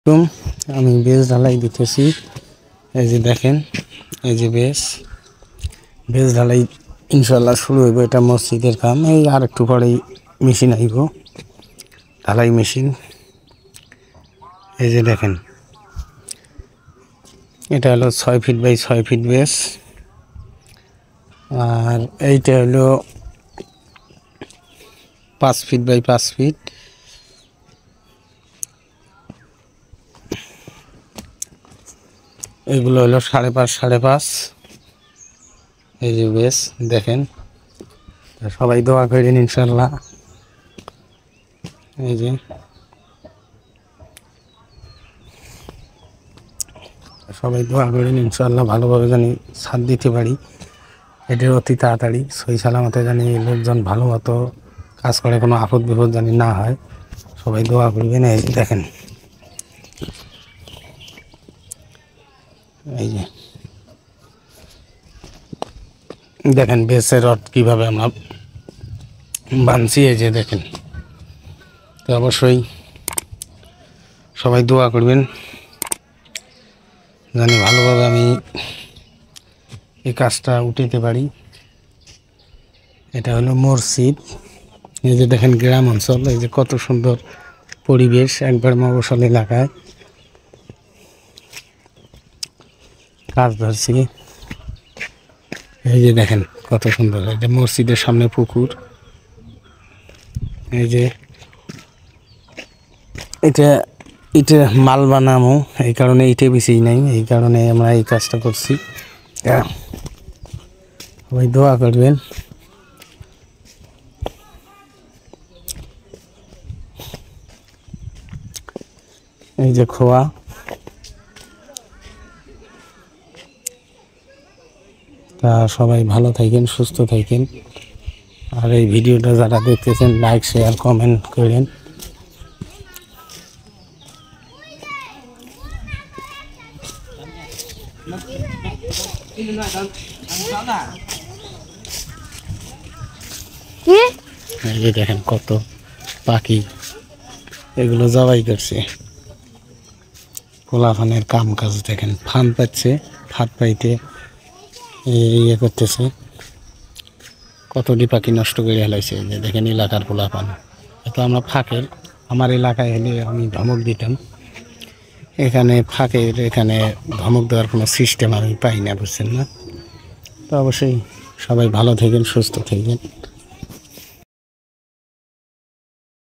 তুম আমি বেস ঢালাই দিতেছি। এই যে দেখেন, এই যে বেস ঢালাই ইনশাল্লাহ শুরু হইব। এটা মসজিদের কাম। এই আর একটু পরেই মেশিন আইব, ঢালাই মেশিন। এই যে দেখেন, এটা হলো 6 ফিট বাই 6 ফিট বেস, আর এইটা হলো 5 ফিট বাই 5 ফিট। এগুলো হলো 5.5 5.5। এই যে বেস দেখেন, সবাই দোয়া করেন ইনশাল্লাহ। এই যে সবাই দোয়া করেন ইনশাল্লাহ, ভালোভাবে জানি ছাদ দিতে পারি। এটার অতি তাড়াতাড়ি সই সালামতে জানি লোকজন ভালো মতো কাজ করে, কোনো আপদ বিপদ জানি না হয়। সবাই দোয়া করবেন। এই দেখেন, এই যে দেখেন বেসের রড কীভাবে আমরা বানছি। এই যে দেখেন, তো অবশ্যই সবাই দোয়া করবেন জানি ভালোভাবে আমি এই কাজটা উঠাতে পারি। এটা হলো মসজিদ। এই যে দেখেন গ্রাম অঞ্চল, এই যে কত সুন্দর পরিবেশ, একবার মফস্বল এলাকায় কাজ ধরছি। এই যে দেখেন কত সুন্দর, এটা মসজিদের সামনে পুকুর। এই যে এটা মাল বানামো, এই কারণে ইটে বেশি নাই, এই কারণে আমরা এই কাজটা করছি। সবাই দোয়া করবেন। এই যে খোয়া, তা সবাই ভালো থাকেন, সুস্থ থাকেন। আর এই ভিডিওটা যারা দেখতেছেন লাইক শেয়ার কমেন্ট করেন। এই যে দেখেন কত পাখি, এগুলো জবাই করছে। পোলাফানের কাম কাজ দেখেন, ফান পাচ্ছে, ফাঁদ পাইতে ইয়ে করতেছে। কতটি পাখি নষ্ট করে হেলাইছে। যে দেখেন এলাকার পোলাফান, তো আমরা ফাঁকের, আমার এলাকায় হলে আমি ধমক দিতাম। এখানে ফাঁকের, এখানে ধমক দেওয়ার কোনো সিস্টেম আমি পাই না, বুঝছেন না। তো অবশ্যই সবাই ভালো থাকেন, সুস্থ থাকবেন।